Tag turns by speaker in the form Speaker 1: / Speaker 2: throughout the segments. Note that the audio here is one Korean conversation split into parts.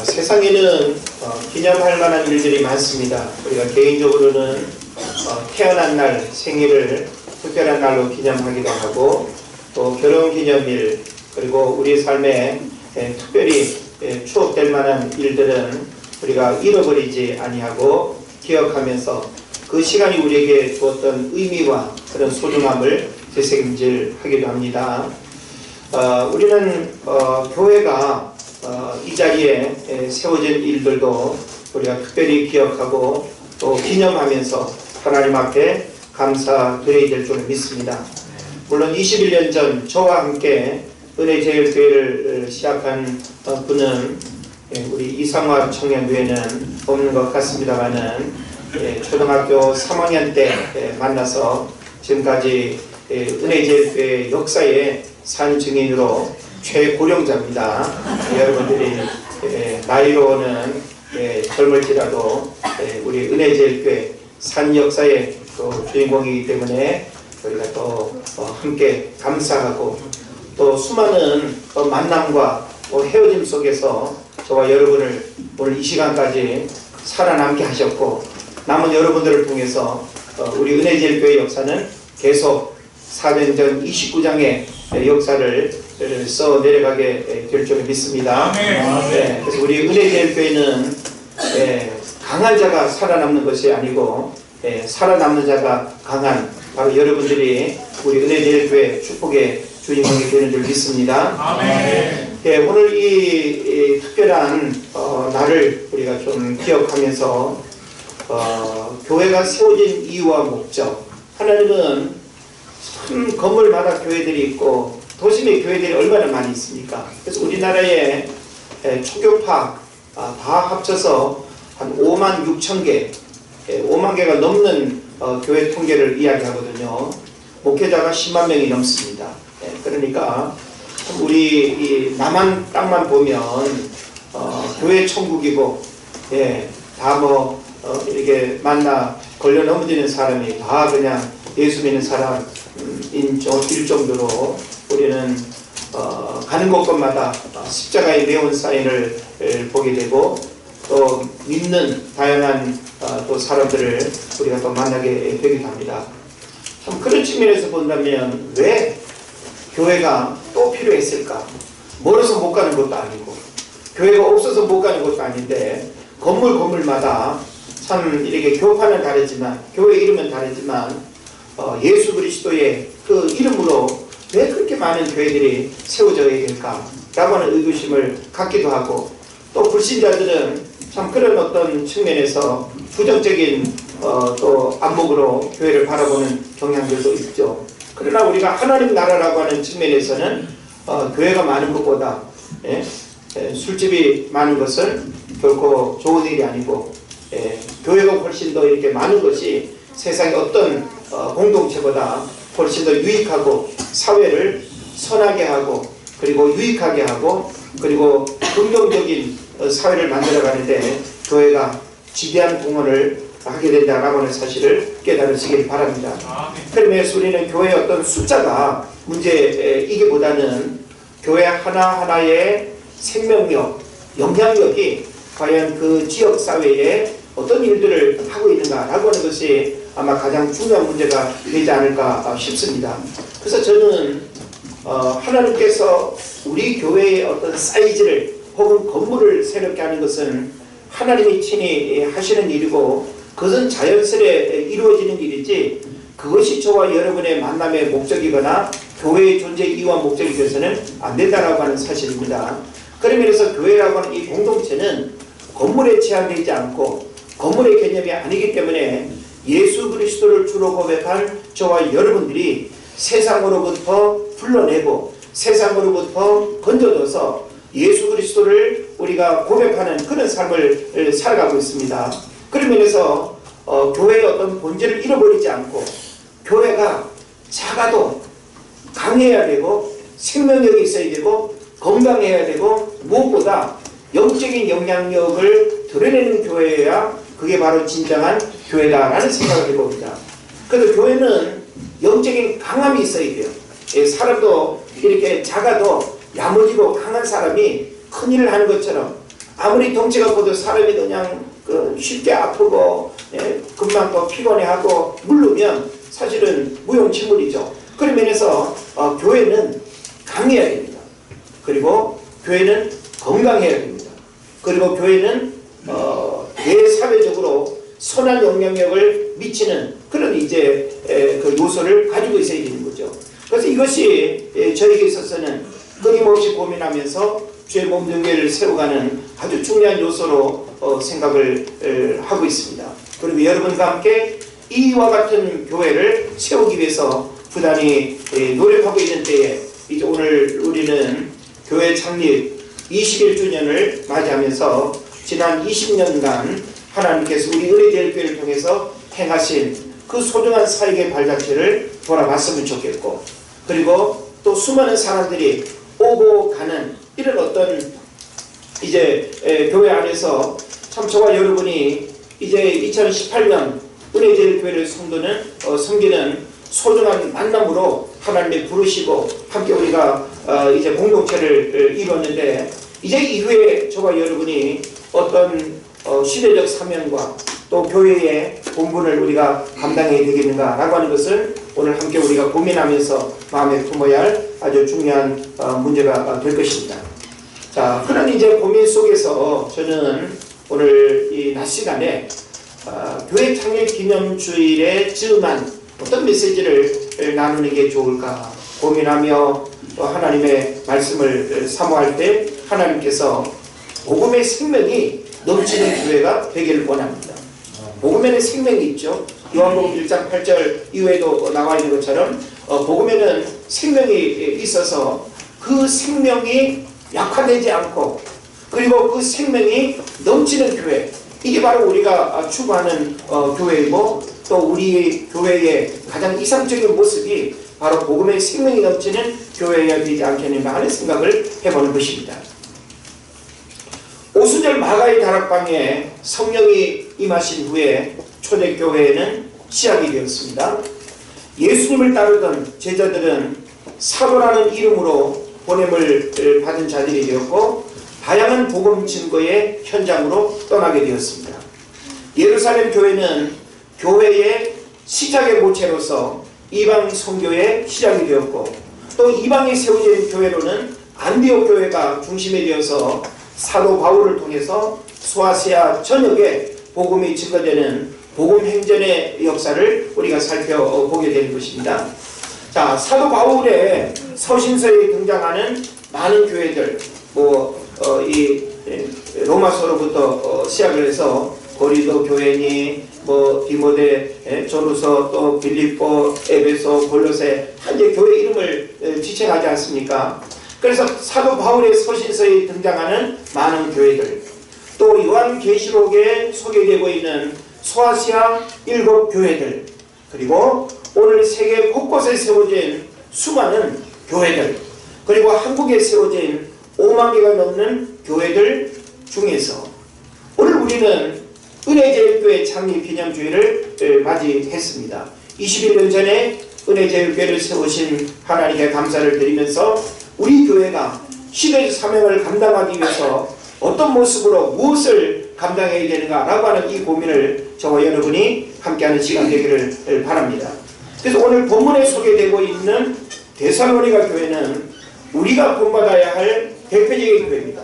Speaker 1: 세상에는 기념할 만한 일들이 많습니다. 우리가 개인적으로는 태어난 날, 생일을 특별한 날로 기념하기도 하고, 또 결혼기념일, 그리고 우리 삶에 특별히 추억될 만한 일들은 우리가 잃어버리지 아니하고 기억하면서 그 시간이 우리에게 주었던 의미와 그런 소중함을 되새김질하기도 합니다. 우리는 교회가 이 자리에 세워진 일들도 우리가 특별히 기억하고 또 기념하면서 하나님 앞에 감사드려야 될 줄 믿습니다. 물론 21년 전 저와 함께 은혜제일교회를 시작한 분은 우리 이상화 청년교회는 없는 것 같습니다만은 초등학교 3학년 때 만나서 지금까지 은혜제일교회 역사의 산 증인으로 최고령자입니다. 여러분들이 나이로는 젊을지라도 우리 은혜제일교회 산 역사의 또 주인공이기 때문에 저희가 또 함께 감사하고 또 수많은 만남과 헤어짐 속에서 저와 여러분을 오늘 이 시간까지 살아남게 하셨고, 남은 여러분들을 통해서 우리 은혜제일교회 역사는 계속 사도행전 29장의 역사를 써 내려가게 될 줄 믿습니다. 그래서 우리 은혜제일교회는 강한 자가 살아남는 것이 아니고 살아남는 자가 강한 바로 여러분들이 우리 은혜제일교회 축복의 주인공이 되는 줄 믿습니다. 오늘 이 특별한 날을 우리가 좀 기억하면서 교회가 세워진 이유와 목적, 하나님은 참 건물마다 교회들이 있고 도심의 교회들이 얼마나 많이 있습니까? 그래서 우리나라에 초교파 다 합쳐서 한 5만 6천 개, 5만 개가 넘는 교회 통계를 이야기하거든요. 목회자가 10만 명이 넘습니다. 그러니까 우리 이 남한 땅만 보면 교회 천국이고, 다 이렇게 만나 걸려 넘어지는 사람이 다 그냥 예수 믿는 사람인 정도로 우리는 가는 곳곳마다 십자가의 매운 사인을 보게 되고, 또 믿는 다양한 또 사람들을 우리가 또 만나게 되기도 합니다. 참 그런 측면에서 본다면 왜 교회가 또 필요했을까? 멀어서 못 가는 것도 아니고 교회가 없어서 못 가는 것도 아닌데 건물마다 참 이렇게 교파는 다르지만 교회 이름은 다르지만 예수 그리스도의 그 이름으로 왜 그렇게 많은 교회들이 세워져야 될까? 라고 하는 의구심을 갖기도 하고, 또 불신자들은 참 그런 어떤 측면에서 부정적인 또 안목으로 교회를 바라보는 경향들도 있죠. 그러나 우리가 하나님 나라라고 하는 측면에서는 교회가 많은 것보다 술집이 많은 것은 결코 좋은 일이 아니고, 교회가 훨씬 더 이렇게 많은 것이 세상의 어떤 공동체보다 훨씬 더 유익하고 사회를 선하게 하고 그리고 유익하게 하고 그리고 긍정적인 사회를 만들어가는데 교회가 지대한 공헌을 하게 된다라고 하는 사실을 깨달으시길 바랍니다. 그러면서 우리는 교회의 어떤 숫자가 문제이기보다는 교회 하나하나의 생명력, 영향력이 과연 그 지역사회에 어떤 일들을 하고 있는가라고 하는 것이 아마 가장 중요한 문제가 되지 않을까 싶습니다. 그래서 저는 하나님께서 우리 교회의 어떤 사이즈를 혹은 건물을 새롭게 하는 것은 하나님이 친히 하시는 일이고 그것은 자연스레 이루어지는 일이지 그것이 저와 여러분의 만남의 목적이거나 교회의 존재 이유와 목적이 되어서는 안 된다라고 하는 사실입니다. 그런 면에서 교회라고 하는 이 공동체는 건물에 제한되지 않고 건물의 개념이 아니기 때문에 예수 그리스도를 주로 고백한 저와 여러분들이 세상으로부터 불러내고 세상으로부터 건져줘서 예수 그리스도를 우리가 고백하는 그런 삶을 살아가고 있습니다. 그런 면에서 교회의 어떤 본질을 잃어버리지 않고 교회가 작아도 강해야 되고 생명력이 있어야 되고 건강해야 되고 무엇보다 영적인 영향력을 드러내는 교회여야 그게 바로 진정한 교회다라는 생각을 해봅니다. 그래서 교회는 영적인 강함이 있어야 돼요. 사람도 이렇게 작아도 야무지고 강한 사람이 큰일을 하는 것처럼 아무리 덩치가 커도 사람이 그냥 쉽게 아프고 금방 또 피곤해하고 물르면 사실은 무용지물이죠. 그런 면에서 교회는 강해야 됩니다. 그리고 교회는 건강해야 됩니다. 그리고 교회는 대사회적으로 선한 영향력을 미치는 그런 이제 그 요소를 가지고 있어야 되는 거죠. 그래서 이것이 저에게 있어서는 끊임없이 고민하면서 주의 몸종교회를 세워가는 아주 중요한 요소로 생각을 하고 있습니다. 그리고 여러분과 함께 이와 같은 교회를 세우기 위해서 부단히 노력하고 있는 때에 이제 오늘 우리는 교회 창립 21주년을 맞이하면서 지난 20년간 하나님께서 우리 은혜제일교회를 통해서 행하신 그 소중한 사역의 발자취를 돌아봤으면 좋겠고, 그리고 또 수많은 사람들이 오고 가는 이런 어떤 이제 교회 안에서 참 저와 여러분이 이제 2018년 은혜제일교회를 섬기는 소중한 만남으로 하나님이 부르시고 함께 우리가 이제 공동체를 이루었는데, 이제 이후에 저와 여러분이 어떤 시대적 사명과 또 교회의 본분을 우리가 감당해야 되겠는가라고 하는 것을 오늘 함께 우리가 고민하면서 마음에 품어야 할 아주 중요한 문제가 될 것입니다. 자, 그런 이제 고민 속에서 저는 오늘 이 낮 시간에 교회 창립 기념주일에 즈음한 어떤 메시지를 나누는 게 좋을까 고민하며 또 하나님의 말씀을 사모할 때 하나님께서 복음의 생명이 넘치는 교회가 되기를 원합니다. 복음에는 생명이 있죠. 요한복음 1장 8절 이후에도 나와 있는 것처럼 복음에는 생명이 있어서 그 생명이 약화되지 않고 그리고 그 생명이 넘치는 교회, 이게 바로 우리가 추구하는 교회이고 또 우리 교회의 가장 이상적인 모습이 바로 복음의 생명이 넘치는 교회여야 되지 않겠는가 하는 생각을 해보는 것입니다. 오순절 마가의 다락방에 성령이 임하신 후에 초대교회에는 시작이 되었습니다. 예수님을 따르던 제자들은 사도라는 이름으로 보냄을 받은 자들이 되었고 다양한 복음 증거의 현장으로 떠나게 되었습니다. 예루살렘 교회는 교회의 시작의 모체로서 이방 선교의 시작이 되었고 또 이방에 세워진 교회로는 안디옥 교회가 중심이 되어서 사도 바울을 통해서 소아시아 전역에 복음이 증거되는 복음 행전의 역사를 우리가 살펴보게 되는 것입니다. 자, 사도 바울의 서신서에 등장하는 많은 교회들, 이 로마서로부터 시작을 해서 고린도 교회니 디모데, 전후서, 또 빌립보, 에베소, 골로새 한제 교회 이름을 지칭하지 않습니까? 그래서 사도 바울의 서신서에 등장하는 많은 교회들, 또 요한계시록에 소개되고 있는 소아시아 7교회들, 그리고 오늘 세계 곳곳에 세워진 수많은 교회들, 그리고 한국에 세워진 5만 개가 넘는 교회들 중에서 오늘 우리는 은혜제일교회 창립 기념주일을 맞이했습니다. 21년 전에 은혜제일교회를 세우신 하나님께 감사를 드리면서 우리 교회가 시대의 사명을 감당하기 위해서 어떤 모습으로 무엇을 감당해야 되는가라고 하는 이 고민을 저와 여러분이 함께하는 시간 되기를 바랍니다. 그래서 오늘 본문에 소개되고 있는 데살로니가 교회는 우리가 본받아야 할 대표적인 교회입니다.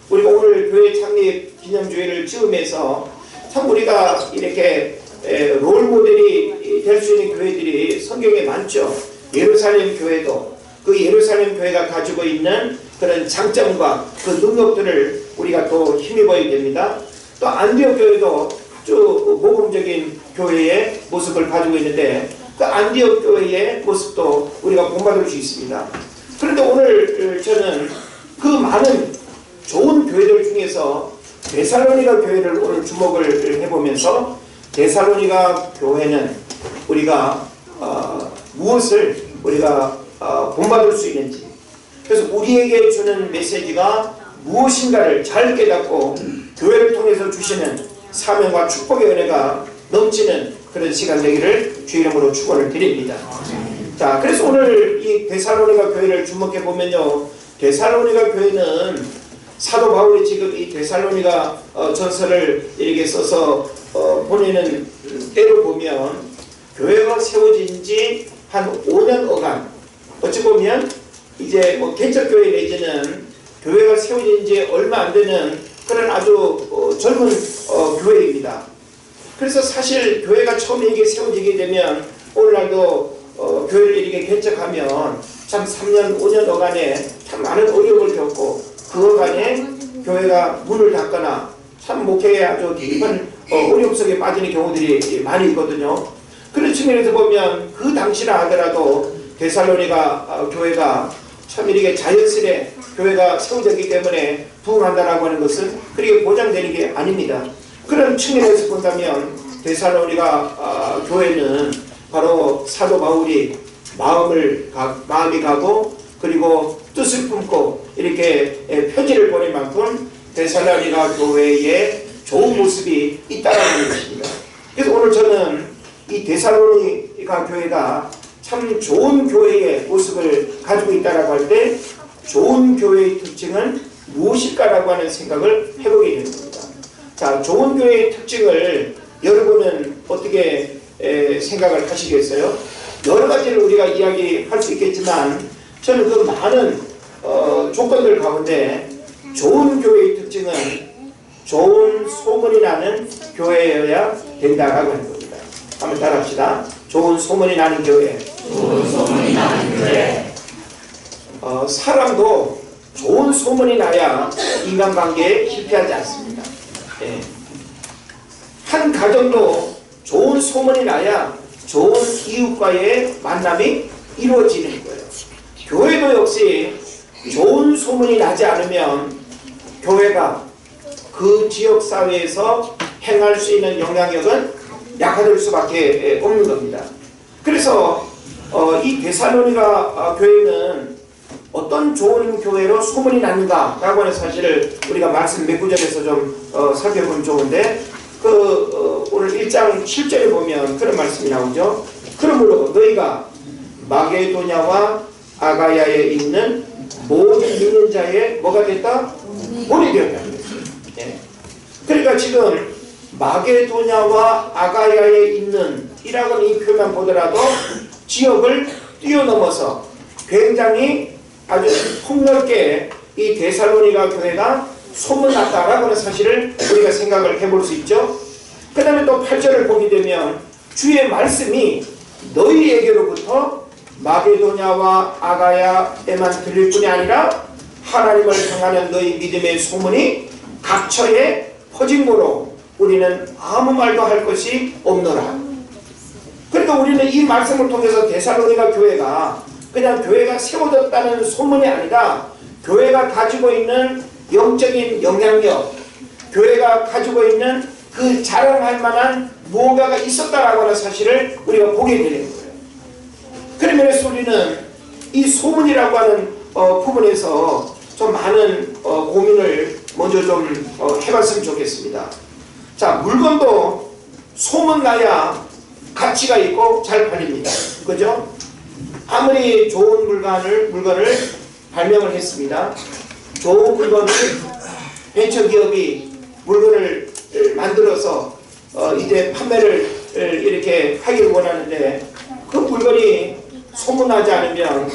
Speaker 1: 우리가 오늘 교회 창립 기념주일을 즈음해서 참 우리가 이렇게 롤모델이 될 수 있는 교회들이 성경에 많죠. 예루살렘 교회도 그 예루살렘 교회가 가지고 있는 그런 장점과 그 능력들을 우리가 또 힘입어야 됩니다. 또 안디옥 교회도 아주 모범적인 교회의 모습을 가지고 있는데 그 안디옥 교회의 모습도 우리가 본받을 수 있습니다. 그런데 오늘 저는 그 많은 좋은 교회들 중에서 데살로니가 교회를 오늘 주목을 해보면서 데살로니가 교회는 우리가 무엇을 우리가 본받을 수 있는지, 그래서 우리에게 주는 메시지가 무엇인가를 잘 깨닫고 교회를 통해서 주시는 사명과 축복의 은혜가 넘치는 그런 시간 되기를 주 이름으로 축원을 드립니다. 자, 그래서 오늘 이 데살로니가 교회를 주목해 보면요, 데살로니가 교회는 사도 바울이 지금 이 데살로니가 전서를 이렇게 써서 보내는 때로 보면 교회가 세워진 지 한 5년 어간, 어찌 보면 이제 뭐 개척교회 내지는 교회가 세워진 지 얼마 안 되는 그런 아주 젊은 교회입니다. 그래서 사실 교회가 처음에 이게 세워지게 되면 오늘날도 교회를 이렇게 개척하면 참 3년, 5년 어간에 참 많은 어려움을 겪고 그 어간에 교회가 문을 닫거나 참 목회에 아주 깊은 어려움 속에 빠지는 경우들이 많이 있거든요. 그런 측면에서 보면 그 당시라 하더라도 데살로니가 교회가 참 이렇게 자연스레 교회가 세워졌기 때문에 부흥한다라고 하는 것은 그렇게 보장되는 게 아닙니다. 그런 측면에서 본다면 데살로니가 교회는 바로 사도 바울이 마음이 가고 그리고 뜻을 품고 이렇게 편지를 보낸 만큼 데살로니가 교회에 좋은 모습이 있다는 것입니다. 그래서 오늘 저는 이 데살로니가 교회가 참 좋은 교회의 모습을 가지고 있다라고 할 때 좋은 교회의 특징은 무엇일까라고 하는 생각을 해보게 되는 겁니다. 자, 좋은 교회의 특징을 여러분은 어떻게 생각을 하시겠어요? 여러 가지를 우리가 이야기할 수 있겠지만 저는 그 많은 조건들 가운데 좋은 교회의 특징은 좋은 소문이 나는 교회여야 된다라고 하는 겁니다. 한번 따라합시다. 좋은 소문이 나는 교회.
Speaker 2: 좋은 소문이 나는 교회.
Speaker 1: 사람도 좋은 소문이 나야 인간관계에 실패하지 않습니다. 예. 한 가정도 좋은 소문이 나야 좋은 이웃과의 만남이 이루어지는 거예요. 교회도 역시 좋은 소문이 나지 않으면 교회가 그 지역 사회에서 행할 수 있는 영향력은 약화될 수밖에 없는 겁니다. 그래서 이 데살로니가 교회는 어떤 좋은 교회로 소문이 났는가라고 하는 사실을 우리가 말씀 몇 구절에서 좀 살펴보면 좋은데 오늘 1장 7절에 보면 그런 말씀이 나오죠. 그러므로 너희가 마게도냐와 아가야에 있는 모든 믿는 자의 뭐가 됐다? 본이 되었다. 예. 그러니까 지금 마게도냐와 아가야에 있는 이라고는 이 표현만 보더라도 지역을 뛰어넘어서 굉장히 아주 폭넓게 이 데살로니가 교회가 소문났다라고 하는 사실을 우리가 생각을 해볼 수 있죠. 그 다음에 또 8절을 보게 되면 주의 말씀이 너희에게로부터 마게도냐와 아가야에만 들릴 뿐이 아니라 하나님을 향하는 너희 믿음의 소문이 각처에 퍼진고로 우리는 아무 말도 할 것이 없노라. 그러니까 우리는 이 말씀을 통해서 데살로니가 교회가 그냥 교회가 세워졌다는 소문이 아니라 교회가 가지고 있는 영적인 영향력, 교회가 가지고 있는 그 자랑할 만한 무언가가 있었다라고 하는 사실을 우리가 보게 되는 거예요. 그러면서 우리는 이 소문이라고 하는 부분에서 좀 많은 고민을 먼저 좀 해봤으면 좋겠습니다. 자, 물건도 소문나야 가치가 있고 잘 팔립니다. 그죠? 아무리 좋은 물건을 발명을 했습니다. 좋은 물건을 벤처기업이 물건을 만들어서 이제 판매를 이렇게 하기를 원하는데 그 물건이 소문나지 않으면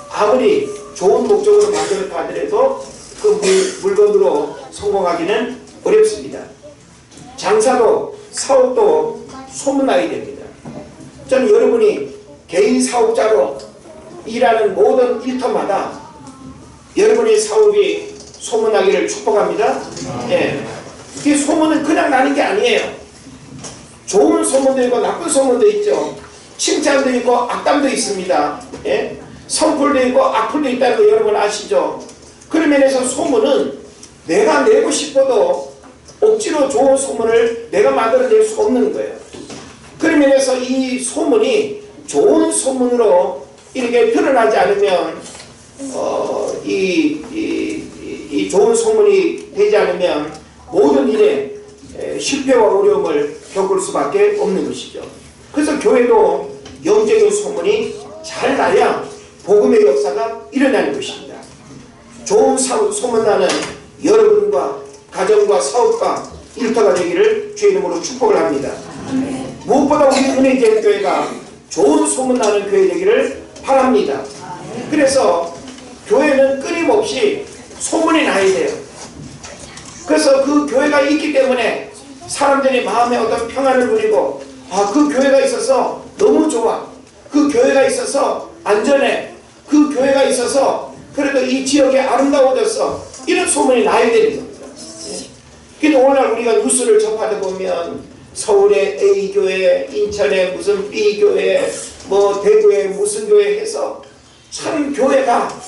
Speaker 1: 아무리 좋은 목적으로 만들었다 하더라도 그 물건으로 성공하기는 어렵습니다. 장사도 사업도 소문나야 됩니다. 저는 여러분이 개인 사업자로 일하는 모든 일터마다 여러분의 사업이 소문나기를 축복합니다. 예. 이 소문은 그냥 나는 게 아니에요. 좋은 소문도 있고 나쁜 소문도 있죠. 칭찬도 있고 악담도 있습니다. 예? 선풀도 있고 악풀도 있다는 거 여러분 아시죠? 그런 면에서 소문은 내가 내고 싶어도 억지로 좋은 소문을 내가 만들어낼 수 없는 거예요. 그런 면에서 이 소문이 좋은 소문으로 이렇게 드러나지 않으면 이 좋은 소문이 되지 않으면 모든 일에 실패와 어려움을 겪을 수밖에 없는 것이죠. 그래서 교회도 영적인 소문이 잘 나야 복음의 역사가 일어나는 것입니다. 좋은 소문나는 여러분과 가정과 사업과 일터가 되기를 주의 이름으로 축복을 합니다. 무엇보다 우리 은혜제일교회가 좋은 소문나는 교회 되기를 바랍니다. 그래서 교회는 끊임없이 소문이 나야 돼요. 그래서 그 교회가 있기 때문에 사람들이 마음에 어떤 평안을 누리고, 그 교회가 있어서 너무 좋아, 그 교회가 있어서 안전해, 그 교회가 있어서 그래도 이 지역이 아름다워졌어, 이런 소문이 나야 되는 겁니다. 근데 오늘날 우리가 뉴스를 접하다 보면 서울의 A교회, 인천의 무슨 B교회, 뭐 대구의 무슨 교회 해서 참 교회가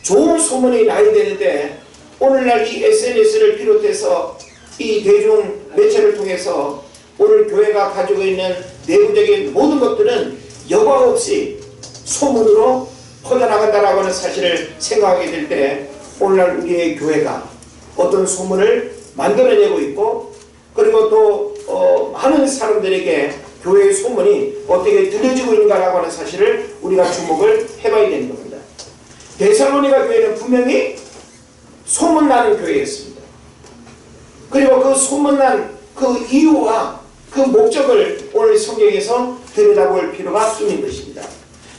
Speaker 1: 좋은 소문이 나야 되는데, 오늘날 이 SNS를 비롯해서 이 대중 매체를 통해서 오늘 교회가 가지고 있는 내부적인 모든 것들은 여과 없이 소문으로 퍼져나간다라고 하는 사실을 생각하게 될 때, 오늘날 우리의 교회가 어떤 소문을 만들어내고 있고, 그리고 또 많은 사람들에게 교회의 소문이 어떻게 들려지고 있는가라고 하는 사실을 우리가 주목을 해봐야 되는 겁니다. 데살로니가 교회는 분명히 소문나는 교회였습니다. 그리고 그 소문난 그 이유와 그 목적을 오늘 성경에서 들여다볼 필요가 있는 것입니다.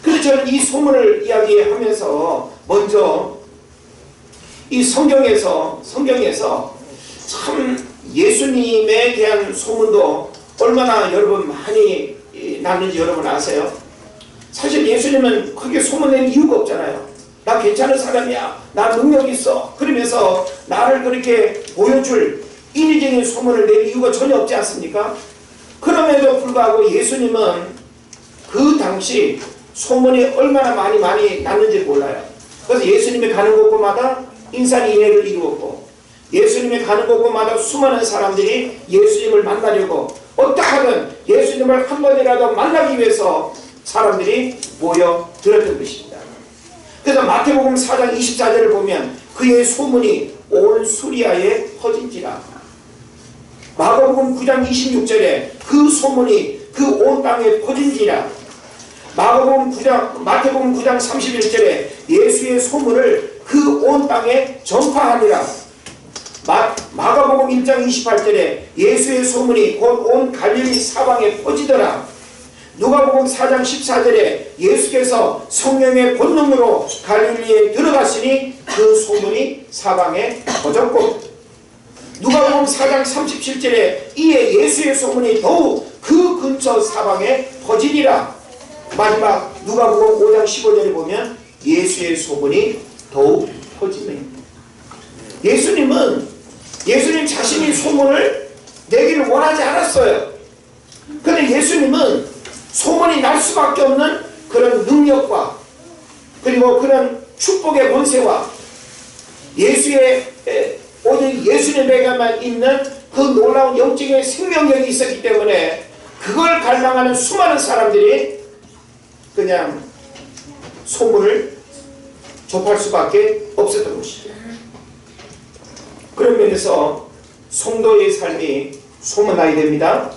Speaker 1: 그래서 저는 이 소문을 이야기하면서 먼저 이 성경에서 참 예수님에 대한 소문도 얼마나 여러분 많이 났는지 여러분 아세요? 사실 예수님은 크게 소문낸 이유가 없잖아요. 나 괜찮은 사람이야, 나 능력 있어, 그러면서 나를 그렇게 보여줄 인위적인 소문을 낼 이유가 전혀 없지 않습니까? 그럼에도 불구하고 예수님은 그 당시 소문이 얼마나 많이 났는지 몰라요. 그래서 예수님이 가는 곳곳마다 인산인해를 이루었고, 예수님이 가는 곳곳마다 수많은 사람들이 예수님을 만나려고 어떻게든 예수님을 한 번이라도 만나기 위해서 사람들이 모여들었던 것입니다. 그래서 마태복음 4장 24절을 보면 그의 소문이 온 수리아에 퍼진지라, 마가복음 9장 26절에 그 소문이 그 온 땅에 퍼진지라, 마태복음 9장 31절에 예수의 소문을 그 온 땅에 전파하니라, 마가복음 1장 28절에 예수의 소문이 곧 온 갈릴리 사방에 퍼지더라, 누가복음 4장 14절에 예수께서 성령의 권능으로 갈릴리에 들어갔으니 그 소문이 사방에 퍼졌고, 누가복음 4장 37절에 이에 예수의 소문이 더욱 그 근처 사방에 퍼지니라, 마지막 누가복음 5장 15절에 보면 예수의 소문이 더욱 퍼지네. 예수님 자신이 소문을 내기를 원하지 않았어요. 그런데 예수님은 소문이 날 수밖에 없는 그런 능력과 그리고 그런 축복의 권세와 오직 예수님에게만 있는 그 놀라운 영적인 생명력이 있었기 때문에 그걸 갈망하는 수많은 사람들이 그냥 소문을 접할 수밖에 없었던 것이죠. 그런 면에서 성도의 삶이 소문나야 됩니다.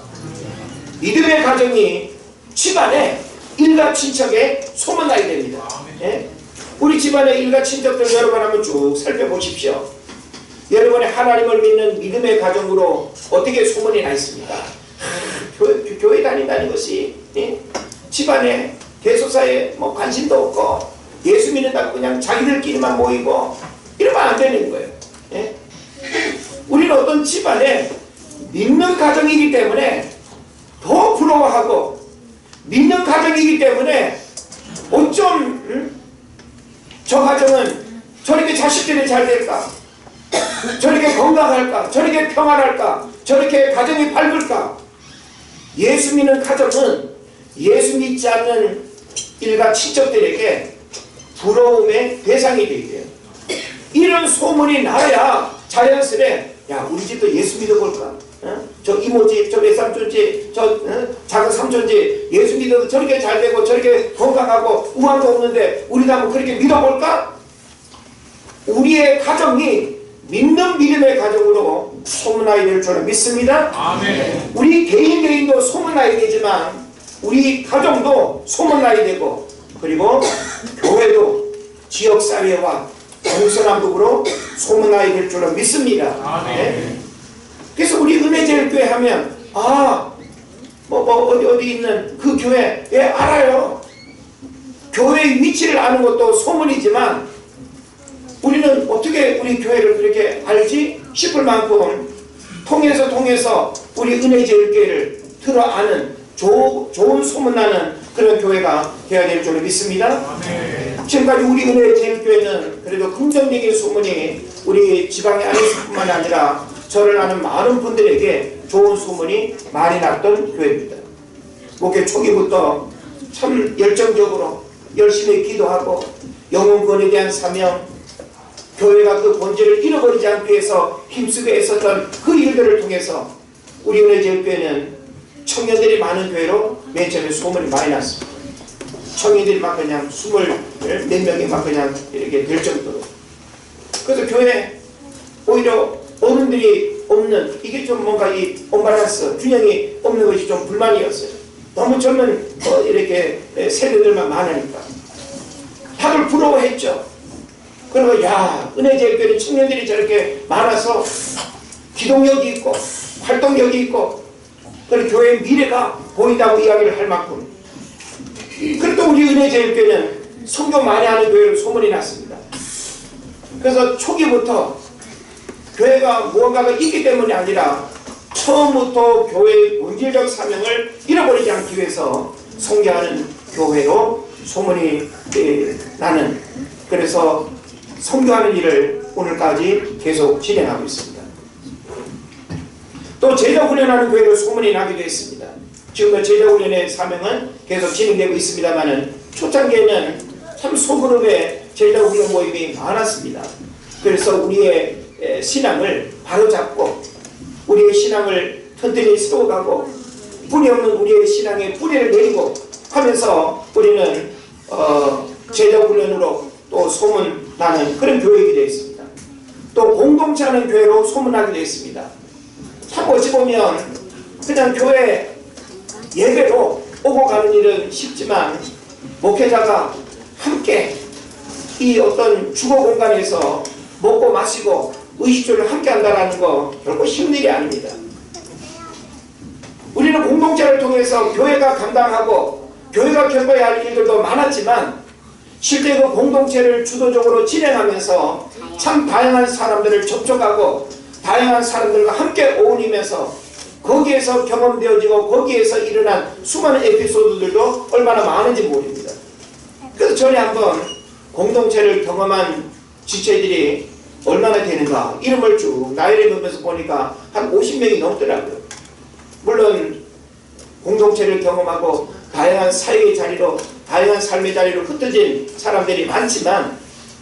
Speaker 1: 믿음의 가정이 집안에 일가 친척에 소문나야 됩니다. 예? 우리 집안의 일가 친척들 여러분 한번 쭉 살펴보십시오. 여러분의 하나님을 믿는 믿음의 가정으로 어떻게 소문이 나 있습니까? 교회 다닌다는 것이, 예? 집안에 대소사에 뭐 관심도 없고 예수 믿는다고 그냥 자기들끼리만 모이고 이러면 안 되는 거예요. 예? 우리는 어떤 집안에 믿는 가정이기 때문에 더 부러워하고, 믿는 가정이기 때문에 어쩜 저 가정은 저렇게 자식들이 잘 될까, 저렇게 건강할까, 저렇게 평안할까, 저렇게 가정이 밝을까. 예수 믿는 가정은 예수 믿지 않는 일가 친척들에게 부러움의 대상이 되게 돼요. 이런 소문이 나야 자연스레, 야 우리 집도 예수 믿어볼까, 저 이모집, 저 외삼촌집, 저 작은 삼촌집 예수 믿어도 저렇게 잘 되고 저렇게 건강하고 우환도 없는데 우리도 한번 그렇게 믿어볼까? 우리의 가정이 믿는 믿음의 가정으로 소문나야 될 줄은 믿습니다. 아멘. 우리 개인도 소문나야 되지만 우리 가정도 소문나야 되고, 그리고 교회도 지역사회와 동서남북으로 소문나게 될 줄로 믿습니다. 네? 그래서 우리 은혜제일교회 하면 어디 있는 그 교회 알아요. 교회의 위치를 아는 것도 소문이지만 우리는 어떻게 우리 교회를 그렇게 알지 싶을 만큼 통해서 우리 은혜제일교회를 들어 아는 좋은 소문나는 그런 교회가 되어야 될 줄로 믿습니다. 지금까지 우리 은혜제일교회는 그래도 긍정적인 소문이 우리 지방의 안에서뿐만 아니라 저를 아는 많은 분들에게 좋은 소문이 많이 났던 교회입니다. 목회 초기부터 참 열정적으로 열심히 기도하고 영혼 구원에 대한 사명, 교회가 그 본질을 잃어버리지 않기 위해서 힘쓰고 애썼던 그 일들을 통해서 우리 은혜제일교회는 청년들이 많은 교회로 맨 처음에 소문이 많이 났습니다. 청년들이 막 그냥 20몇 명이 막 그냥 이렇게 될 정도로. 그래서 교회 오히려 어른들이 없는, 이게 좀 뭔가 이 언밸런스, 균형이 없는 것이 좀 불만이었어요. 너무 젊은 이렇게 세대들만 많으니까. 다들 부러워했죠. 그리고 은혜제일교회 청년들이 저렇게 많아서 기동력이 있고 활동력이 있고 그리고 교회의 미래가 보인다고 이야기를 할 만큼. 그래도 우리 은혜제일교회는 선교 많이 하는 교회로 소문이 났습니다. 그래서 초기부터 교회가 무언가가 있기 때문이 아니라 처음부터 교회의 본질적 사명을 잃어버리지 않기 위해서 선교하는 교회로 소문이 나는, 그래서 선교하는 일을 오늘까지 계속 진행하고 있습니다. 또 제자훈련하는 교회로 소문이 나기도 했습니다. 지금 제자훈련의 사명은 계속 진행되고 있습니다만은 초창기에는 참 소그룹의 제자훈련 모임이 많았습니다. 그래서 우리의 신앙을 바로잡고 우리의 신앙을 튼튼히 세워가고 뿌리 없는 우리의 신앙에 뿌리를 내리고 하면서 우리는 제자훈련으로 또 소문나는 그런 교회이기도 했습니다. 또 공동체 하는 교회로 소문나기도 했습니다. 참 어찌 보면 그냥 교회 예배로 오고 가는 일은 쉽지만 목회자가 함께 이 어떤 주거 공간에서 먹고 마시고 의식주를 함께 한다는 거 결코 쉬운 일이 아닙니다. 우리는 공동체를 통해서 교회가 감당하고 교회가 겪어야 할 일들도 많았지만 실제 그 공동체를 주도적으로 진행하면서 참 다양한 사람들을 접촉하고 다양한 사람들과 함께 어울리면서 거기에서 경험되어지고 거기에서 일어난 수많은 에피소드들도 얼마나 많은지 모릅니다. 그래서 전에 한번 공동체를 경험한 지체들이 얼마나 되는가 이름을 쭉 나이를 보면서 보니까 한 50명이 넘더라고요. 물론 공동체를 경험하고 다양한 사회의 자리로 다양한 삶의 자리로 흩어진 사람들이 많지만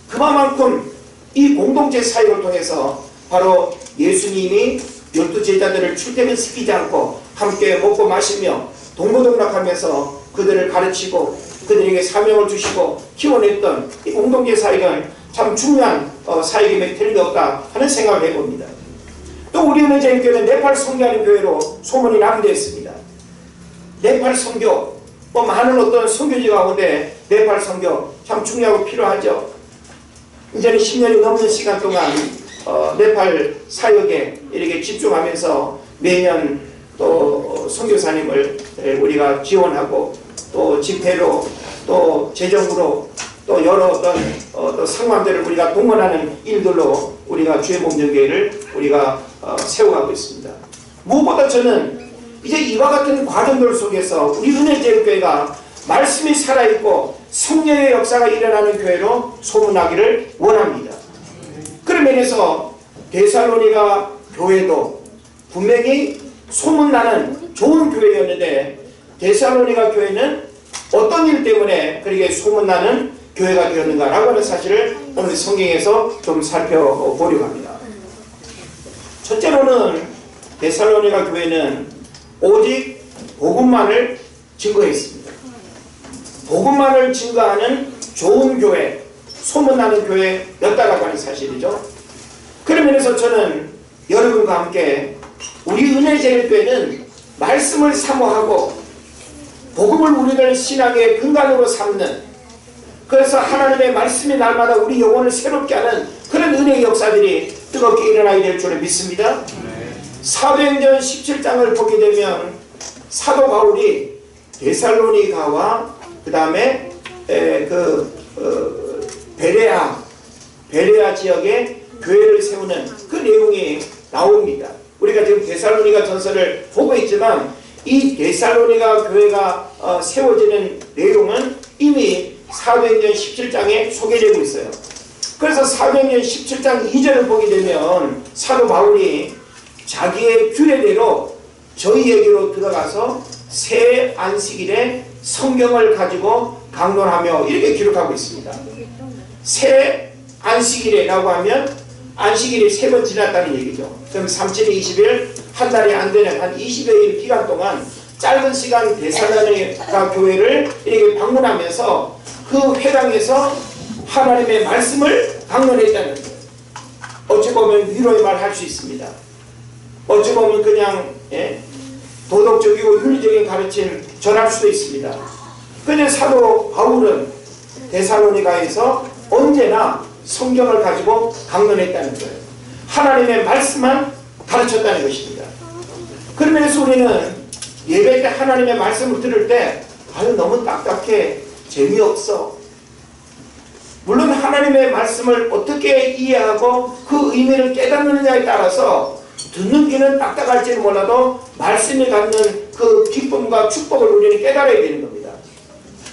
Speaker 1: 그만큼 이 공동체 사역을 통해서 바로 예수님이 12제자들을 출퇴근시키지 않고 함께 먹고 마시며 동고동락하면서 그들을 가르치고 그들에게 사명을 주시고 키워냈던 이 공동체 사역은 참 중요한 사역임에 틀림없다 하는 생각을 해봅니다. 또 우리 은혜제일교회는 네팔 선교하는 교회로 소문이 나기도 했습니다. 네팔 선교, 많은 어떤 선교지 가운데 네팔 선교 참 중요하고 필요하죠. 이제는 10년이 넘는 시간 동안 네팔 사역에 이렇게 집중하면서 매년 또 선교사님을 우리가 지원하고 또 집회로 또 재정으로 또 여러 어떤 상황들을 우리가 동원하는 일들로 우리가 주의 몸전교회를 우리가 세워가고 있습니다. 무엇보다 저는 이제 이와 같은 과정들 속에서 우리 은혜제일교회가 말씀이 살아있고 성령의 역사가 일어나는 교회로 소문나기를 원합니다. 그런 면에서 데살로니가 교회도 분명히 소문나는 좋은 교회였는데 데살로니가 교회는 어떤 일 때문에 그렇게 소문나는 교회가 되었는가라고 하는 사실을 오늘 성경에서 좀 살펴보려고 합니다. 첫째로는 데살로니가 교회는 오직 복음만을 증거했습니다. 복음만을 증거하는 좋은 교회, 소문나는 교회였다라고 하는 사실이죠. 그런 면에서 저는 여러분과 함께 우리 은혜제일교회는 말씀을 사모하고 복음을 우리들 신앙의 근간으로 삼는 그래서 하나님의 말씀이 날마다 우리 영혼을 새롭게 하는 그런 은혜의 역사들이 뜨겁게 일어나야 될 줄을 믿습니다. 사도행전 17장을 보게 되면 사도 바울이 데살로니가와 그 다음에 베레아 지역에 교회를 세우는 그 내용이 나옵니다. 우리가 지금 데살로니가 전서를 보고 있지만 이 데살로니가 교회가 세워지는 내용은 이미 사도행전 17장에 소개되고 있어요. 그래서 사도행전 17장 2절을 보게 되면 사도 바울이 자기의 규례대로 저희에게로 들어가서 새 안식일에 성경을 가지고 강론하며 이렇게 기록하고 있습니다. 새 안식일이라고 하면 안식일이 3번 지났다는 얘기죠. 그럼 372 20일, 한 달이 안 되는 한 20여일 기간 동안 짧은 시간 데살로니가 교회를 이렇게 방문하면서 그 회당에서 하나님의 말씀을 강론했다는 거예요. 어찌 보면 위로의 말 할 수 있습니다. 어찌 보면 그냥 도덕적이고 윤리적인 가르침 전할 수도 있습니다. 그런데 사도 바울은 데살로니가에서 언제나 성경을 가지고 강론했다는 거예요. 하나님의 말씀만 가르쳤다는 것입니다. 그러면서 우리는 예배 때 하나님의 말씀을 들을 때 아유 너무 딱딱해, 재미없어. 물론 하나님의 말씀을 어떻게 이해하고 그 의미를 깨닫느냐에 따라서 듣는 귀는 딱딱할지는 몰라도 말씀이 갖는 그 기쁨과 축복을 우리는 깨달아야 되는 겁니다.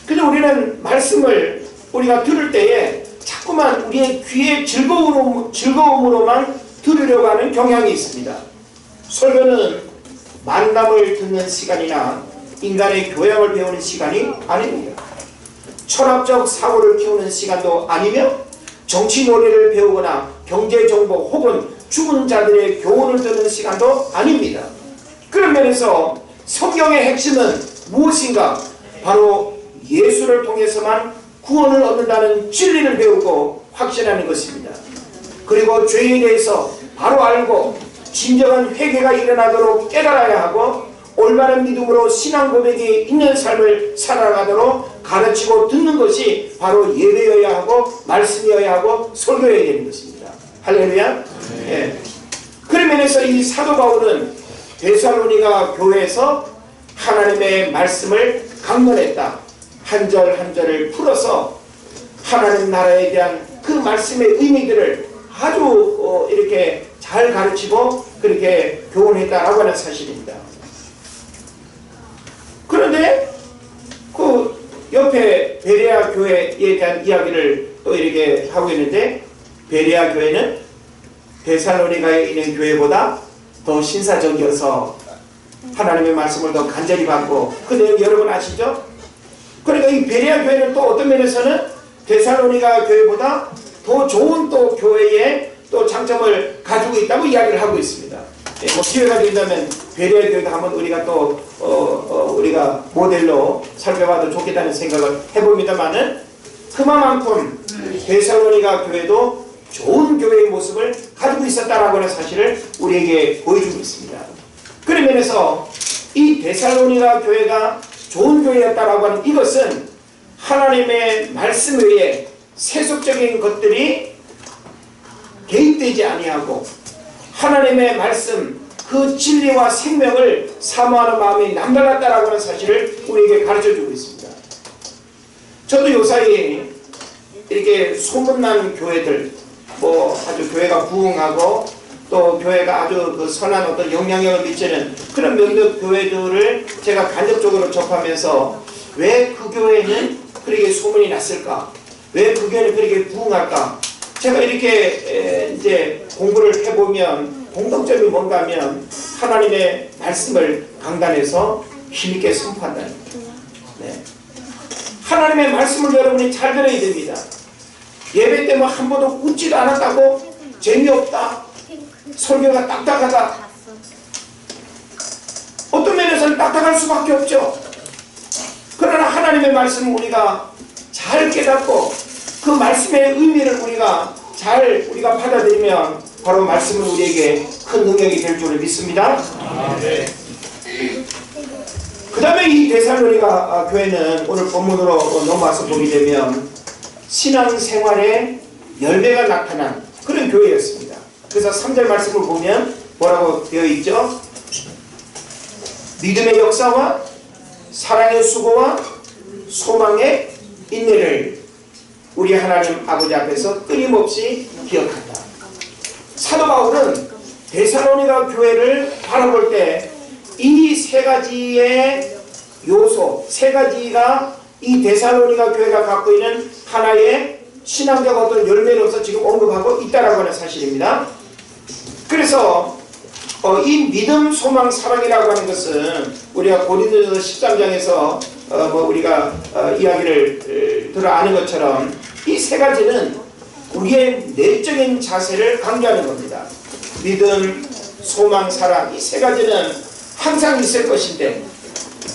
Speaker 1: 그래서 우리는 말씀을 우리가 들을 때에 자꾸만 우리의 귀의 즐거움으로만 들으려고 하는 경향이 있습니다. 설교는 만남을 듣는 시간이나 인간의 교양을 배우는 시간이 아닙니다. 철학적 사고를 키우는 시간도 아니며 정치 논리를 배우거나 경제 정보 혹은 죽은 자들의 교훈을 듣는 시간도 아닙니다. 그런 면에서 성경의 핵심은 무엇인가? 바로 예수를 통해서만 구원을 얻는다는 진리를 배우고 확신하는 것입니다. 그리고 죄에 대해서 바로 알고 진정한 회개가 일어나도록 깨달아야 하고 올바른 믿음으로 신앙 고백이 있는 삶을 살아가도록 가르치고 듣는 것이 바로 예배여야 하고 말씀이어야 하고 설교여야 되는 것입니다. 할렐루야. 예. 그런 면에서 이 사도 바울은 데살로니가 교회에서 하나님의 말씀을 강론했다. 한 절 한 절을 풀어서 하나님 나라에 대한 그 말씀의 의미들을 아주 이렇게 잘 가르치고 그렇게 교훈했다라고 하는 사실입니다. 그런데 그 옆에 베레아 교회에 대한 이야기를 또 이렇게 하고 있는데 베레아 교회는 데살로니가에 있는 교회보다 더 신사적이어서 하나님의 말씀을 더 간절히 받고 그 내용 여러분 아시죠? 그러니까 이 베레아 교회는 또 어떤 면에서는 데살로니가 교회보다 더 좋은 또 교회의 또 장점을 가지고 있다고 이야기를 하고 있습니다. 뭐 기회가 된다면 베레아 교회도 한번 우리가 또 우리가 모델로 살펴봐도 좋겠다는 생각을 해봅니다만은 그만큼 데살로니가 교회도 좋은 교회의 모습을 가지고 있었다라고 하는 사실을 우리에게 보여주고 있습니다. 그런 면에서 이 데살로니가 교회가 좋은 교회였다라고 하는 이것은 하나님의 말씀 외에 세속적인 것들이 개입되지 아니하고 하나님의 말씀 그 진리와 생명을 사모하는 마음이 남달랐다라고 하는 사실을 우리에게 가르쳐주고 있습니다. 저도 요사이 이렇게 소문난 교회들 뭐 아주 교회가 부흥하고 또 교회가 아주 그 선한 어떤 영향력을 미치는 그런 몇몇 교회들을 제가 간접적으로 접하면서 왜 그 교회는 그렇게 소문이 났을까? 왜 그 교회는 그렇게 부흥할까? 제가 이렇게 이제 공부를 해보면 공통점이 뭔가 하면 하나님의 말씀을 강단에서 힘있게 선포한다는 거예요. 네. 하나님의 말씀을 여러분이 잘 들어야 됩니다. 예배 때 뭐 한 번도 웃지도 않았다고 재미없다. 설교가 딱딱하다. 어떤 면에서는 딱딱할 수밖에 없죠. 그러나 하나님의 말씀을 우리가 잘 깨닫고 그 말씀의 의미를 우리가 우리가 받아들이면 바로 말씀은 우리에게 큰 능력이 될 줄을 믿습니다. 네. 그 다음에 이 데살로니가 교회는 오늘 본문으로 넘어와서 보게 되면 신앙생활에 열매가 나타난 그런 교회였습니다. 그래서 3절 말씀을 보면 뭐라고 되어 있죠? 믿음의 역사와 사랑의 수고와 소망의 인내를 우리 하나님 아버지 앞에서 끊임없이 기억한다. 사도 바울은 데살로니가 교회를 바라볼 때 이 세 가지의 요소, 세 가지가 이 데살로니가 교회가 갖고 있는 하나의 신앙적 어떤 열매로서 지금 언급하고 있다라고 하는 사실입니다. 그래서 이 믿음, 소망, 사랑이라고 하는 것은 우리가 고린도전서 13장에서 우리가 이야기를 들어 아는 것처럼 이 세 가지는 우리의 내적인 자세를 강조하는 겁니다. 믿음, 소망, 사랑, 이 세 가지는 항상 있을 것인데,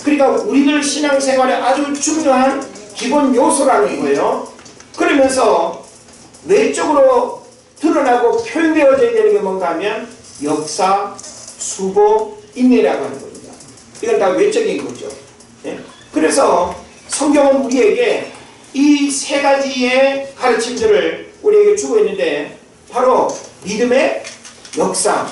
Speaker 1: 그러니까 우리들 신앙생활에 아주 중요한 기본 요소라는 거예요. 그러면서 외적으로 드러나고 표현되어져야 되는 게 뭔가 하면 역사, 수고, 인내라고 하는 겁니다. 이건 다 외적인 거죠. 네? 그래서 성경은 우리에게 이 세 가지의 가르침들을 우리에게 주고 있는데, 바로 믿음의 역사,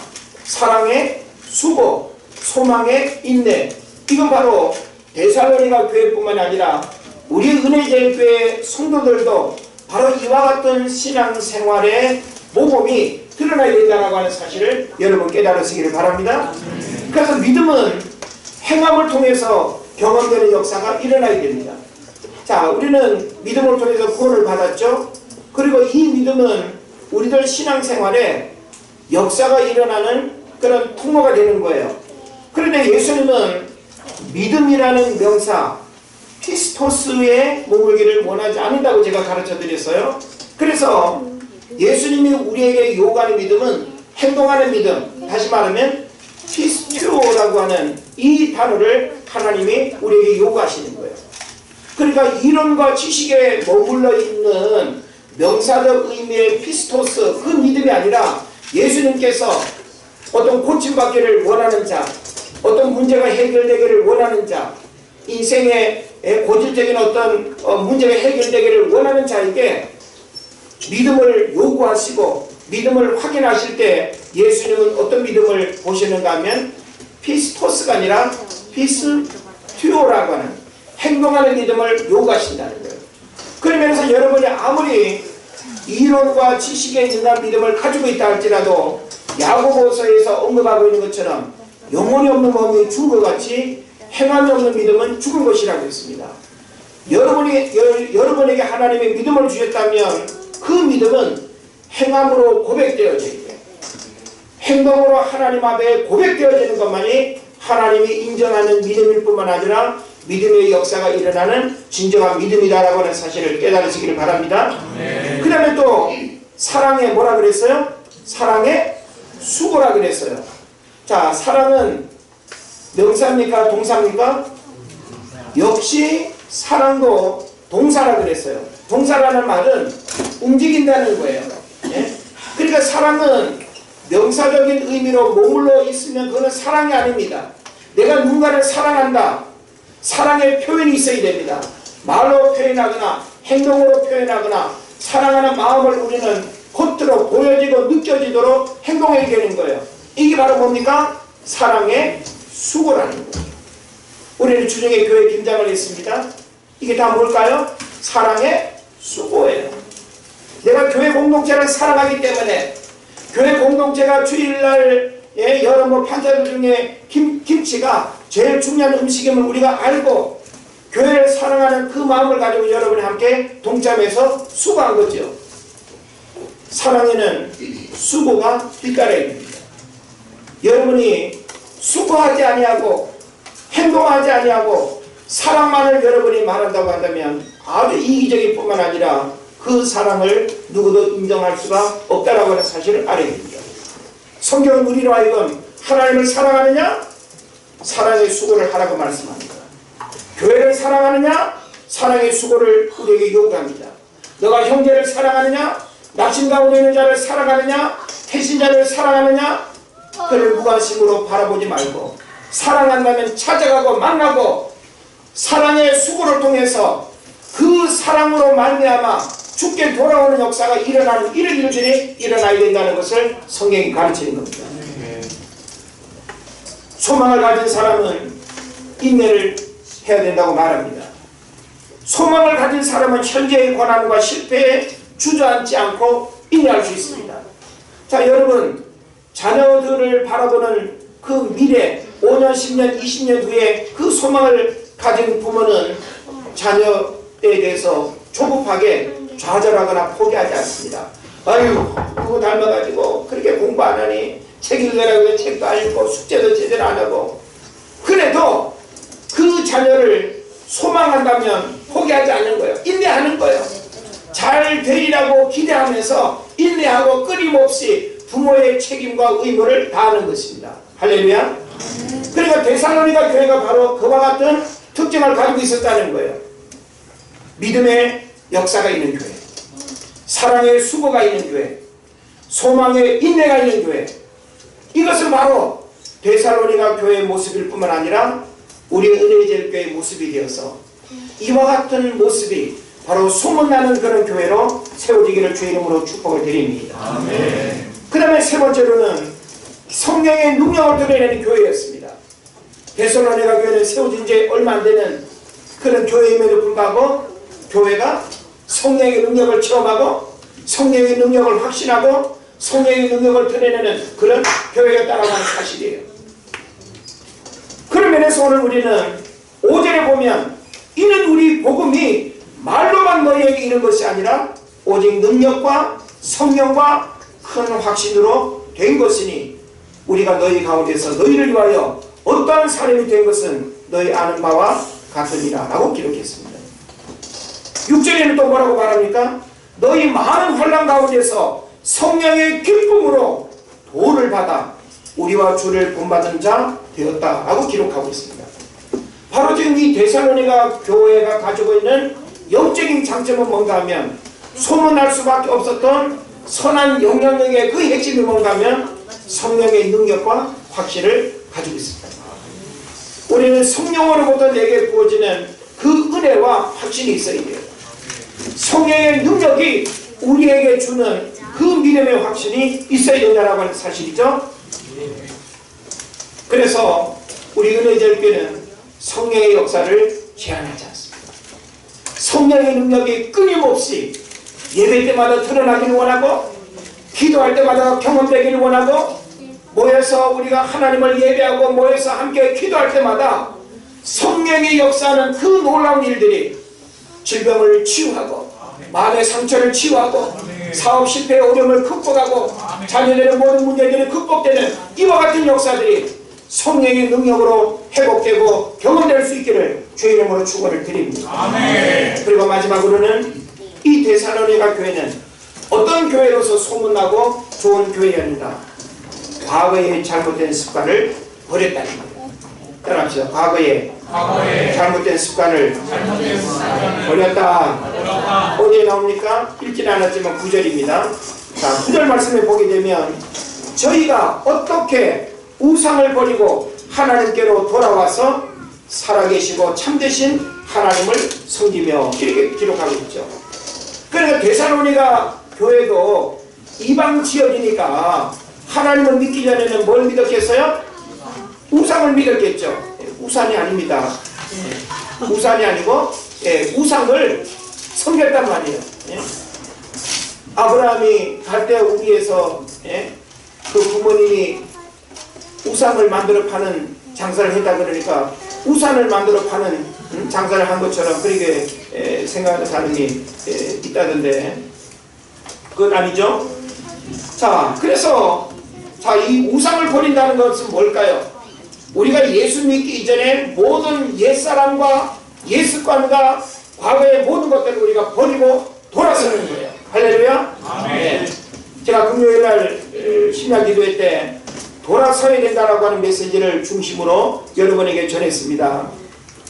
Speaker 1: 사랑의 수고, 소망의 인내, 이건 바로 데살로니가 교회뿐만 아니라 우리 은혜제일교회 성도들도 바로 이와 같은 신앙생활의 모범이 드러나야 된다고 하는 사실을 여러분 깨달으시기를 바랍니다. 그래서 믿음은 행함을 통해서 경험되는 역사가 일어나야 됩니다. 자, 우리는 믿음을 통해서 구원을 받았죠. 그리고 이 믿음은 우리들 신앙생활에 역사가 일어나는 그런 통로가 되는 거예요. 그런데 예수님은 믿음이라는 명사, 피스토스에 머물기를 원하지 않는다고 제가 가르쳐 드렸어요. 그래서 예수님이 우리에게 요구하는 믿음은 행동하는 믿음, 다시 말하면 피스튜오라고 하는 이 단어를 하나님이 우리에게 요구하시는 거예요. 그러니까 이론과 지식에 머물러 있는 명사적 의미의 피스토스, 그 믿음이 아니라 예수님께서 어떤 고침받기를 원하는 자, 어떤 문제가 해결되기를 원하는 자, 인생의 고질적인 어떤 문제가 해결되기를 원하는 자에게 믿음을 요구하시고 믿음을 확인하실 때 예수님은 어떤 믿음을 보시는가 하면 피스토스가 아니라 피스튜오라고 하는 행동하는 믿음을 요구하신다는 거예요. 그러면서 여러분이 아무리 이론과 지식에 있는 믿음을 가지고 있다 할지라도 야고보서에서 언급하고 있는 것처럼 영혼이 없는 마음이 죽은 것 같이 행함이 없는 믿음은 죽은 것이라고 했습니다. 여러분에게 하나님의 믿음을 주셨다면 그 믿음은 행함으로 고백되어져야 돼요. 행동으로 하나님 앞에 고백되어지는 것만이 하나님이 인정하는 믿음일 뿐만 아니라 믿음의 역사가 일어나는 진정한 믿음이다라고 하는 사실을 깨달으시기를 바랍니다. 그 다음에 또 사랑에 뭐라 그랬어요? 사랑에 수고라 그랬어요. 자, 사랑은 명사입니까? 동사입니까? 역시 사랑도 동사라 그랬어요. 동사라는 말은 움직인다는 거예요. 예? 그러니까 사랑은 명사적인 의미로 머물러 있으면 그거는 사랑이 아닙니다. 내가 누군가를 사랑한다. 사랑의 표현이 있어야 됩니다. 말로 표현하거나 행동으로 표현하거나 사랑하는 마음을 우리는 겉으로 보여지고 느껴지도록 행동해야 되는 거예요. 이게 바로 뭡니까? 사랑의 수고라는 거예요. 우리는 주중에 교회 김장을 했습니다. 이게 다 뭘까요? 사랑의 수고예요. 내가 교회 공동체를 사랑하기 때문에 교회 공동체가 주일날에 여러 판자들 중에 김치가 제일 중요한 음식임을 우리가 알고 교회를 사랑하는 그 마음을 가지고 여러분이 함께 동참해서 수고한 거죠. 사랑에는 수고가 뒤따라야 됩니다. 여러분이 수고하지 아니하고 행동하지 아니하고 사랑만을 여러분이 말한다고 한다면 아주 이기적일 뿐만 아니라 그 사랑을 누구도 인정할 수가 없다라고 하는 사실을 알아야 됩니다. 성경은 우리로 하여금 하나님을 사랑하느냐? 사랑의 수고를 하라고 말씀합니다. 교회를 사랑하느냐? 사랑의 수고를 우리에게 요구합니다. 너가 형제를 사랑하느냐? 낙심 가운데 있는 자를 사랑하느냐? 태신자를 사랑하느냐? 그를 무관심으로 바라보지 말고 사랑한다면 찾아가고 만나고 사랑의 수고를 통해서 그 사랑으로 말미암아
Speaker 3: 죽게 돌아오는 역사가 일어나는 이런 일들이 일어나야 된다는 것을 성경이 가르치는 겁니다. 소망을 가진 사람은 인내를 해야 된다고 말합니다. 소망을 가진 사람은 현재의 고난과 실패에 주저앉지 않고 인내할 수 있습니다. 자, 여러분, 자녀들을 바라보는 그 미래 5년, 10년, 20년 후에 그 소망을 가진 부모는 자녀에 대해서 조급하게 좌절하거나 포기하지 않습니다. 아유, 그거 닮아가지고 그렇게 공부 안 하니, 책 읽으라고 책도 안 읽고 숙제도 제대로 안 하고. 그래도 그 자녀를 소망한다면 포기하지 않는 거예요. 인내하는 거예요. 잘 되리라고 기대하면서 인내하고 끊임없이 부모의 책임과 의무를 다하는 것입니다. 할렐루야. 그러니까 데살로니가 교회가 바로 그와 같은 특징을 가지고 있었다는 거예요. 믿음의 역사가 있는 교회, 사랑의 수고가 있는 교회, 소망의 인내가 있는 교회. 이것은 바로 데살로니가 교회의 모습일 뿐만 아니라 우리 은혜제일교회의 모습이 되어서 이와 같은 모습이 바로 소문나는 그런 교회로 세워지기를 주의 이름으로 축복을 드립니다. 아멘. 그 다음에 세 번째로는 성령의 능력을 드러내는 교회였습니다. 데살로니가 교회는 세워진 지 얼마 안 되는 그런 교회임에도 불구하고 교회가 성령의 능력을 체험하고 성령의 능력을 확신하고 성령의 능력을 드러내는 그런 교회였다라고 하는 사실이에요. 그런 면에서 오늘 우리는 5절에 보면 이는 우리 복음이 말로만 너희에게 이른 것이 아니라 오직 능력과 성령과 큰 확신으로 된 것이니 우리가 너희 가운데서 너희를 위하여 어떠한 사람이 된 것은 너희 아는 바와 같으니라 라고 기록했습니다. 6절에는 또 뭐라고 말합니까? 너희 많은 환난 가운데서 성령의 기쁨으로 도를 받아 우리와 주를 본받은 자 되었다 라고 기록하고 있습니다. 바로 지금 이 데살로니가 교회가 가지고 있는 영적인 장점은 뭔가 하면 소문날 수밖에 없었던 선한 영향력의 그 핵심이 뭔가 하면 성령의 능력과 확신을 가지고 있습니다. 우리는 성령으로부터 내게 부어지는 그 은혜와 확신이 있어야 돼요. 성령의 능력이 우리에게 주는 그 믿음의 확신이 있어야 된다라고 하는 사실이죠. 그래서 우리 은혜제일교회는 성령의 역사를 제한하지 않습니다. 성령의 능력이 끊임없이 예배 때마다 드러나기를 원하고 기도할 때마다 경험되기를 원하고 모여서 우리가 하나님을 예배하고 모여서 함께 기도할 때마다 성령의 역사하는 그 놀라운 일들이 질병을 치유하고 마음의 상처를 치유하고 사업 실패의 어려움을 극복하고 자녀들의 모든 문제들이 극복되는 이와 같은 역사들이 성령의 능력으로 회복되고 경험될 수 있기를 주의 이름으로 축원을 드립니다. 아멘. 그리고 마지막으로는 이 데살로니가 교회는 어떤 교회로서 소문나고 좋은 교회였는가? 과거의 잘못된 습관을 버렸다는 거예요. 따라합시다. 과거에 잘못된 습관을 버렸다. 어디에 나옵니까? 읽지는 않았지만 9절입니다. 자, 9절 말씀에 보게 되면 저희가 어떻게 우상을 버리고 하나님께로 돌아와서 살아계시고 참되신 하나님을 섬기며 이렇게 기록하고 있죠. 그러니까 데살로니가 교회도 이방 지역이니까 하나님을 믿기 전에는 뭘 믿었겠어요? 우상을 믿었겠죠. 우상이 아닙니다. 우상이 아니고 우상을 섬겼단 말이에요. 아브라함이 갈대아 우리에서 그 부모님이 우상을 만들어 파는 장사를 했다 그러니까 우상을 만들어 파는 장사를 한 것처럼 그렇게 생각하는 사람이 있다던데 그건 아니죠. 자, 그래서 이 우상을 버린다는 것은 뭘까요? 우리가 예수 믿기 이전에 모든 옛사람과 옛습관과 과거의 모든 것들을 우리가 버리고 돌아서는 거예요. 할렐루야. 아멘. 제가 금요일날 심야 기도회 때 돌아서야 된다라고 하는 메시지를 중심으로 여러분에게 전했습니다.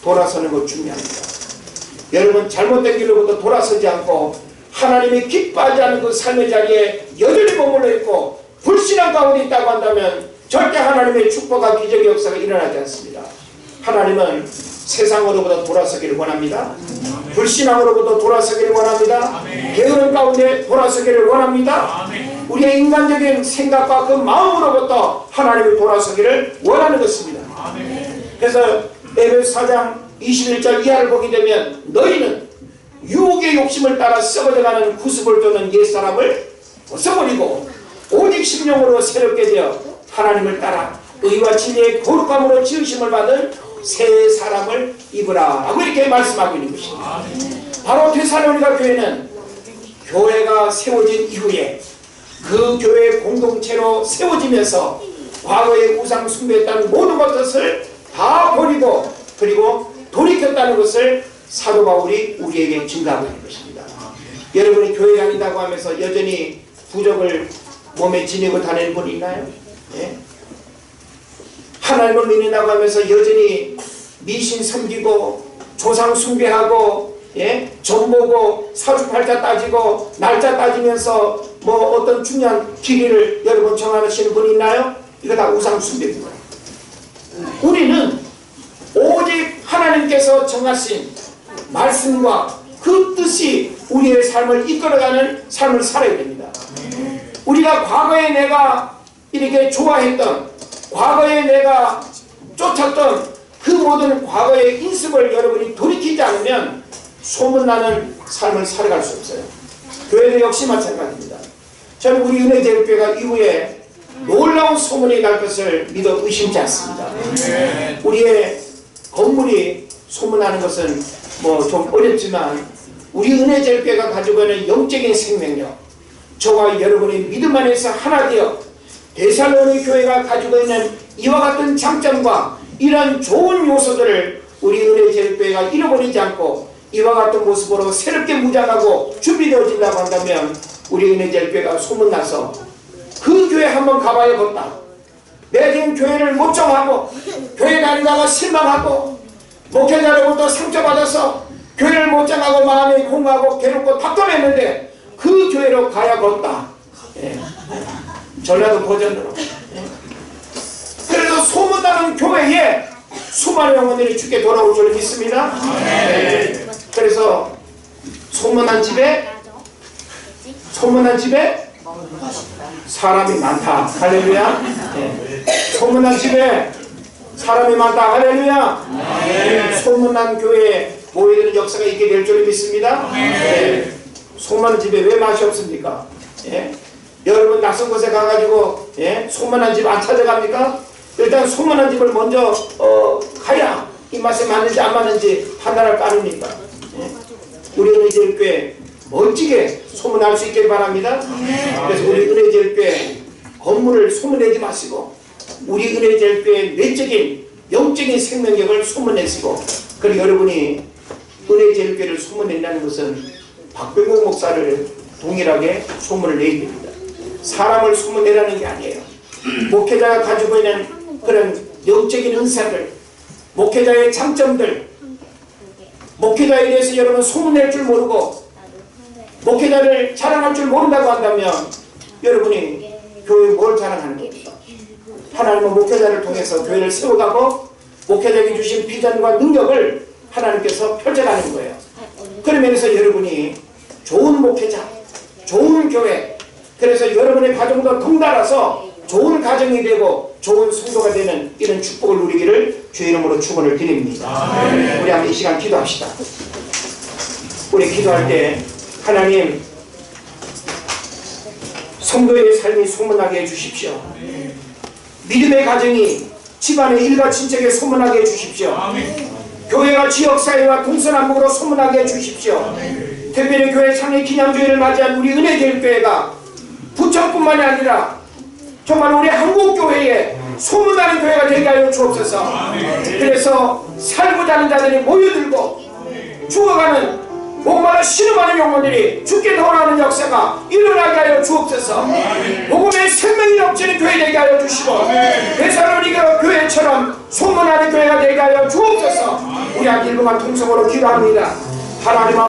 Speaker 3: 돌아서는 것 중요합니다. 여러분 잘못된 길로부터 돌아서지 않고 하나님이 기뻐하지 않는 그 삶의 자리에 여전히 머물러 있고 불신앙 가운데 있다고 한다면 절대 하나님의 축복과 기적의 역사가 일어나지 않습니다. 하나님은 세상으로부터 돌아서기를 원합니다. 불신앙으로부터 돌아서기를 원합니다. 게으름 가운데 돌아서기를 원합니다. 우리의 인간적인 생각과 그 마음으로부터 하나님이 돌아서기를 원하는 것입니다. 그래서 에베소 4장 21절 이하를 보게 되면 너희는 유혹의 욕심을 따라 썩어져가는 구습을 쫓는 옛사람을 벗어버리고 오직 심령으로 새롭게 되어 하나님을 따라 의와 진리의 거룩함으로 지으심을 받은 새 사람을 입으라 라고 이렇게 말씀하고 있는 것입니다. 바로 데살로니가 교회는 교회가 세워진 이후에 그 교회 공동체로 세워지면서 과거에 우상 숭배했던 모든 것을 다 버리고 그리고 돌이켰다는 것을 사도 바울이 우리에게 증가하고 있는 것입니다. 여러분이 교회 다닌다고 하면서 여전히 부적을 몸에 지니고 다니는 분이 있나요? 예? 하나님을 믿는다고 하면서 여전히 미신 섬기고 조상 숭배하고 예? 점 보고 사주팔자 따지고 날짜 따지면서 뭐 어떤 중요한 길이를 여러분 정하시는 분이 있나요? 이거 다 우상 숭배입니다. 우리는 오직 하나님께서 정하신 말씀과 그 뜻이 우리의 삶을 이끌어가는 삶을 살아야 됩니다. 우리가 과거에 내가 이렇게 좋아했던 과거에 내가 쫓았던 그 모든 과거의 인습을 여러분이 돌이키지 않으면 소문나는 삶을 살아갈 수 없어요. 교회도 역시 마찬가지입니다. 저는 우리 은혜제일교회가 이후에 놀라운 소문이 날 것을 믿어 의심치 않습니다. 우리의 건물이 소문나는 것은 뭐 좀 어렵지만 우리 은혜제일교회가 가지고 있는 영적인 생명력, 저와 여러분의 믿음 안에서 하나 되어 데살로니 교회가 가지고 있는 이와 같은 장점과 이런 좋은 요소들을 우리 은혜제일교회가 잃어버리지 않고 이와 같은 모습으로 새롭게 무장하고 준비되어진다고 한다면 우리 은혜제일교회가 소문나서 그 교회 한번 가봐야겠다. 내가 지금 교회를 못 정하고 교회 다니다가 실망하고 목회자로부터 상처받아서 교회를 못 정하고 마음이 공하고 괴롭고 답답했는데 그 교회로 가야겠다. 예. 전라도 버전으로. 예. 그래서 소문나는 교회에 수많은 영혼들이 주께 돌아올 줄 믿습니다. 예. 그래서 소문난 집에 사람이 많다. 할렐루야. 예. 소문난 집에 사람이 많다. 할렐루야. 소문난 교회에 모이는 역사가 있게 될 줄 믿습니다. 예. 소문난 집에 왜 맛이 없습니까? 예? 여러분 낯선 곳에 가가지고 예? 소문난 집 안 찾아갑니까? 일단 소문난 집을 먼저 가야 입맛에 맞는지 안 맞는지 판단할 거 아닙니까? 예? 우리 은혜제일교회 멋지게 소문날 수 있길 바랍니다. 그래서 우리 은혜제일교회 건물을 소문내지 마시고 우리 은혜제일교회 내적인 영적인 생명력을 소문내시고 그리고 여러분이 은혜제일교회를 소문낸다는 것은 박병국 목사를 동일하게 소문을 내야 됩니다. 사람을 소문내라는 게 아니에요. 목회자가 가지고 있는 그런 영적인 은사들, 목회자의 장점들, 목회자에 대해서 여러분 소문낼 줄 모르고 목회자를 자랑할 줄 모른다고 한다면 여러분이 교회에 뭘 자랑하는 겁니까? 하나님은 목회자를 통해서 교회를 세워가고 목회자에게 주신 비전과 능력을 하나님께서 펼쳐가는 거예요. 그런 면에서 여러분이 좋은 목회자, 좋은 교회, 그래서 여러분의 가정도 덩달아서 좋은 가정이 되고 좋은 성도가 되는 이런 축복을 누리기를 주의 이름으로 축원을 드립니다. 우리 한번 이 시간 기도합시다. 우리 기도할 때 하나님 성도의 삶이 소문나게 해주십시오. 믿음의 가정이 집안의 일가 친척에 소문나게 해주십시오. 교회가 지역사회와 동서남북으로 소문나게 해주십시오. 특별히 교회 창립 기념주의를 맞이한 우리 은혜제일교회가 부천뿐만이 아니라 정말 우리 한국교회에 소문나는 교회가 되게 하여 주옵소서. 그래서 살고자 하는 자들이 모여들고 죽어가는 목마르 신음하는 영혼들이 죽게 돌아오는 역사가 일어나게 하여 주옵소서. 복음의 생명이 넘치는 교회 되게 하여 주시고 데살로니가 교회처럼 소문나는 교회가 되게 하여 주옵소서. 우리 한 일부만 통성으로 기도합니다. 하나님